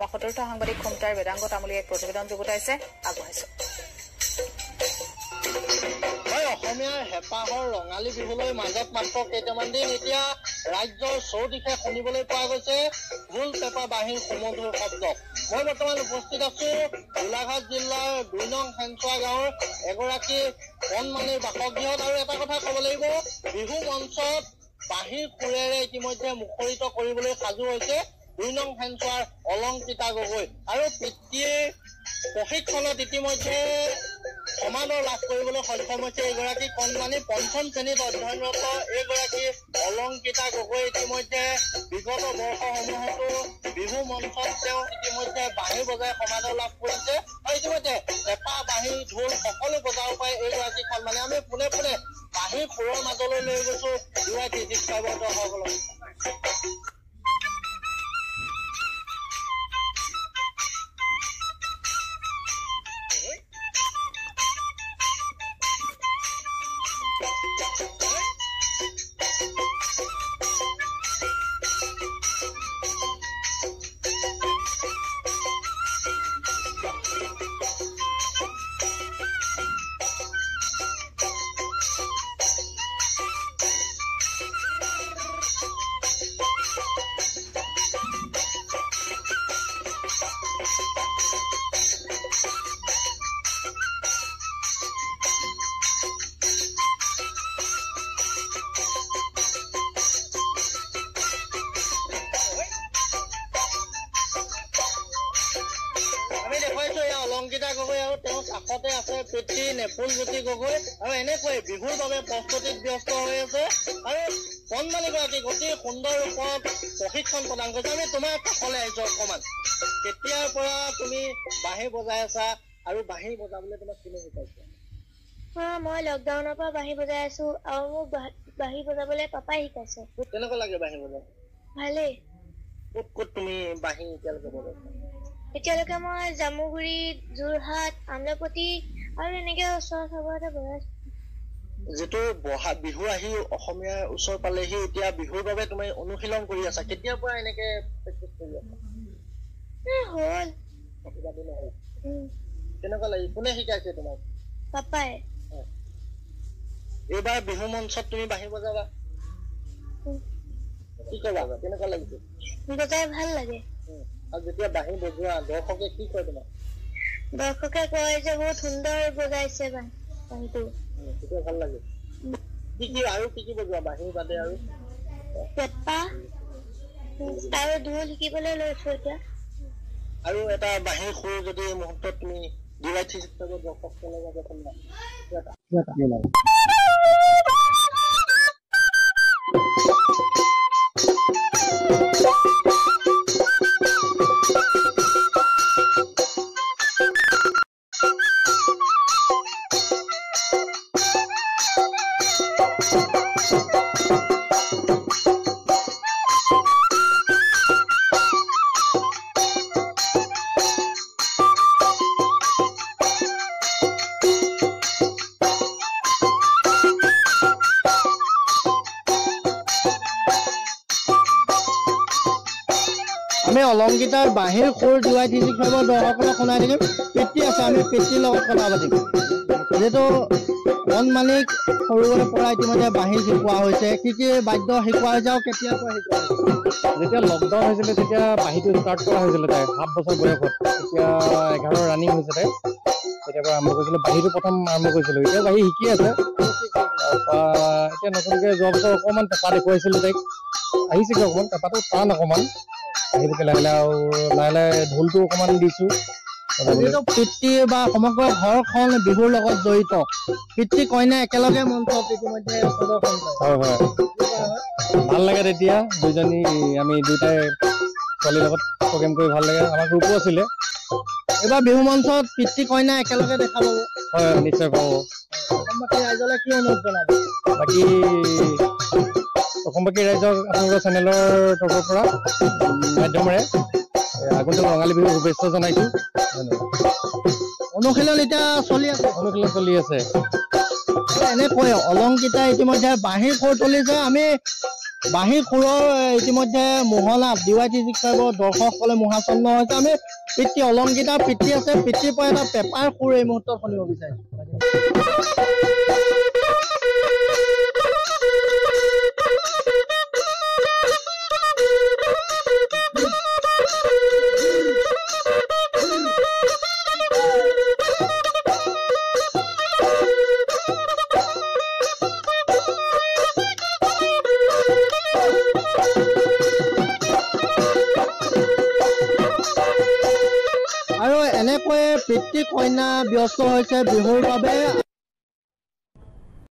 সতৰ্কতা সাংবাদিক খুমটাৰ বেদাংগ তামুলীয়ে প্ৰতিবেদন যুগুতাইছে আগবঢ়াইছে। অসমীয়াৰ হেঁপাহৰ ৰঙালী বিহুলৈ মাজত মাত্ৰ কেইটামান দিন এতিয়া ৰাজ্যৰ চৌদিশে শুনিবলৈ পোৱা গৈছে ঢোল পেঁপা বাঁহীৰ সুমধুৰ শব্দ। মই বৰ্তমান উপস্থিত আছো গোলাঘাট জিলাৰ ২ নং খেনচোৱা গাঁৱৰ এগৰাকী কণমানিৰ বাসগৃহত। আৰু এটা কথা ক'ব লাগিব, বিহু মঞ্চত বাঁহীৰ সুৰেৰে ইতিমধ্যে মুখৰিত কৰিবলৈ সাজু হৈছে ২ নং খেনচোৱাৰ অলংকিতা গগৈ। আৰু পিতৃৰ প্ৰশিক্ষণত ইতিমধ্যে সমাদৰ লাভ কৰিবলৈ সক্ষম হৈছে এইগৰাকী কণমানি। ৫ম শ্ৰেণীত অধ্যয়নৰত এইগৰাকী অলংকিতা গগৈ ইতিমধ্যে বিগত বৰ্ষসমূহতো বিহু মঞ্চত তেওঁ ইতিমধ্যে বাঁহী বজাই সমাদৰ লাভ কৰিছে। আৰু ইতিমধ্যে পেঁপা বাঁহী ঢোল সকলো বজাব পাৰে এইগৰাকী কণমানি। আমি পোনে পোনে বাঁহীৰ সুৰৰ মাজলৈ লৈ গৈছো দৰ্শকসকলক। অলংকিতা গগৈ আৰু তেওঁৰ কাষতে আছে পিতৃ নেপুলজ্যোতি গগৈ। আৰু এনেকৈ বিহুৰ বাবে প্ৰস্তুতিত ব্যস্ত হৈ আছে। আৰু কণমানিগৰাকী অতি সুন্দৰ ৰূপত প্ৰশিক্ষণ প্ৰদান কৰিছে। আমি তোমাৰ কাষলৈ আহিছো অকণমান। কেতিয়াৰ পৰা তুমি বাঁহী বজাই আছা আৰু বাঁহী বজাবলৈ তোমাক কোনে শিকাইছে? মই লকডাউনৰ পৰা বাঁহী বজাই আছো আৰু মোক বাঁহী বজাবলৈ পাপাই শিকাইছে। কেনেকুৱা লাগে বাঁহী বজাই? ভালেই। ক'ত ক'ত তুমি বাঁহী এতিয়ালৈকে বজাইছা? এতিয়ালৈকে মই জামুগুৰি, যোৰহাট, আমলাপতি আৰু এনেকে ওচৰ চবতে বজাইছো। যিটো বহাগ বিহু আহি অসমীয়াৰ ওচৰ পালেহি, এতিয়া বিহুৰ বাবে তুমি অনুশীলন কৰি আছা। কেতিয়াৰ পৰা এনেকে প্ৰেক্টিচ কৰি আছা? হ'ল। কেনেকুৱা লাগে? কোনে শিকাইছে তোমাক? পাপাই। এইবাৰ বিহু মঞ্চত তুমি বাঁহী বজাবা, কি কবা? কেনেকুৱা লাগিছে? বজাই ভাল লাগে। আৰু যেতিয়া বাঁহী বজোৱা দৰ্শকে কি কয় তোমাক? দৰ্শকে কয় যে বহুত সুন্দৰ বজাইছে বাঁহীটো। তেতিয়া ভাল লাগে। কি কি আৰু কি কি বজোৱা বাঁহীৰ বাদে? আৰু পেঁপা আৰু ঢোল শিকিবলৈ লৈছো এতিয়া। আৰু এটা বাঁহীৰ সুৰ যদি মুহূৰ্তত তুমি ডিভাইড হিচাপে দৰ্শকসকলৰ বাবে শুনা। আমি অলংকিতাৰ বাঁহীৰ সুৰ জোৱাই ডিজিক্সৰ দৰ্শকসকলক শুনাই থাকিম। পিতৃ আছে, আমি পিতৃৰ লগত কথা পাতিম। যিহেতু কণমানিক সৰুৰে পৰা ইতিমধ্যে বাঁহী শিকোৱা হৈছে, কি কি বাদ্য শিকোৱা হৈছে আৰু কেতিয়াৰ পৰা শিকোৱা হৈছে? যেতিয়া লকডাউন হৈছিলে তেতিয়া বাঁহীটো ষ্টাৰ্ট কৰা হৈছিলে তাই 7 বছৰ বয়সত। এতিয়া 11 ৰানিং হৈছে তাই। তেতিয়াৰ পৰা আৰম্ভ কৰিছিলোঁ, বাঁহীটো প্ৰথম আৰম্ভ কৰিছিলোঁ। এতিয়া বাঁহী শিকি আছে। এতিয়া নতুনকৈ যোৱা বছৰ অকণমান পেঁপা দেখুৱাইছিলোঁ তাইক, আহিছেগৈ অকণমান। পেঁপাটো টান অকণমান আহিবকে লাহে লাহে, আৰু লাহে লাহে ঢোলটো অকণমান দিছোঁ। যিহেতু পিতৃ বা সমগ্ৰ ঘৰখন বিহুৰ লগত জড়িত, পিতৃ কইনা একেলগে মঞ্চত ইতিমধ্যে প্ৰদৰ্শন কৰে। হয় হয়, ভাল লাগে তেতিয়া। দুইজনী আমি দুয়োটাই ছোৱালীৰ লগত প্ৰগ্ৰেম কৰি ভাল লাগে। আমাৰ গ্ৰুপো আছিলে। এইবাৰ বিহু মঞ্চত পিতৃ কইনা একেলগে দেখা পাব। হয় নিশ্চয় পাব। অসমবাসী ৰাইজলৈ কি অনুৰোধ জনাব? বাকী অসমবাসী ৰাইজক আপোনালোকৰ চেনেলৰ তৰফৰ পৰা মাধ্যমেৰে আগন্তুক ৰঙালী বিহুৰ শুভেচ্ছা জনাইছোঁ। অনুশীলন এতিয়া চলি আছে। অনুশীলন চলি আছে। এনেকৈ অলংকিতা ইতিমধ্যে বাঁহীৰ সুৰ তুলিছে। আমি বাঁহীৰ সুৰৰ ইতিমধ্যে মোহনা DYT-65 দৰ্শকসকলে মোহাচন্ন হৈছে। আমি পিতৃ অলংকিতাৰ পিতৃ আছে, পিতৃৰ পৰা এটা পেপাৰ সুৰ এই মুহূৰ্তত শুনিব বিচাৰিছোঁ। আৰু এনেকৈ পিতৃ কন্যা ব্যস্ত হৈছে বিহুৰ বাবে।